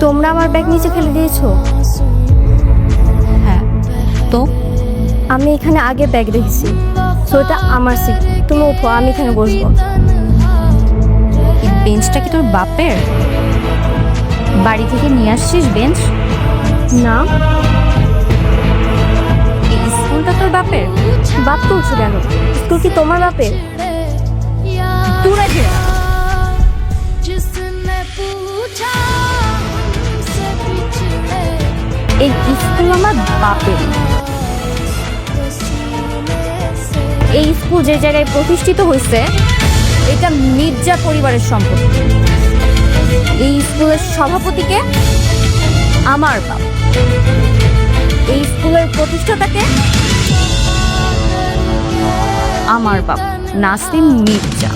তোমরা আমার ব্যাগ নিচে ফেলে দিয়েছো? হ্যাঁ, তো আমি এখানে আগে ব্যাগ রেখেছি, সো এটা আমার সিট। তুমি ওঠো, আমি এখানে বসবো। এই বেঞ্চটা কি তোর বাপের? বাড়ি থেকে নিয়ে আসছিস বেঞ্চ? না, এই স্কুলটা তোর বাপের? বাপ তুলছো কেন? স্কুল কি তোমার বাপের? তুই যে এই স্কুল আমার বাপের। এই স্কুল যে জায়গায় প্রতিষ্ঠিত হয়েছে এটা মির্জা পরিবারের সম্পত্তি। এই স্কুলের সভাপতিকে আমার বাপ, এই স্কুলের প্রতিষ্ঠাতাকে আমার বাপ নাসিম মির্জা।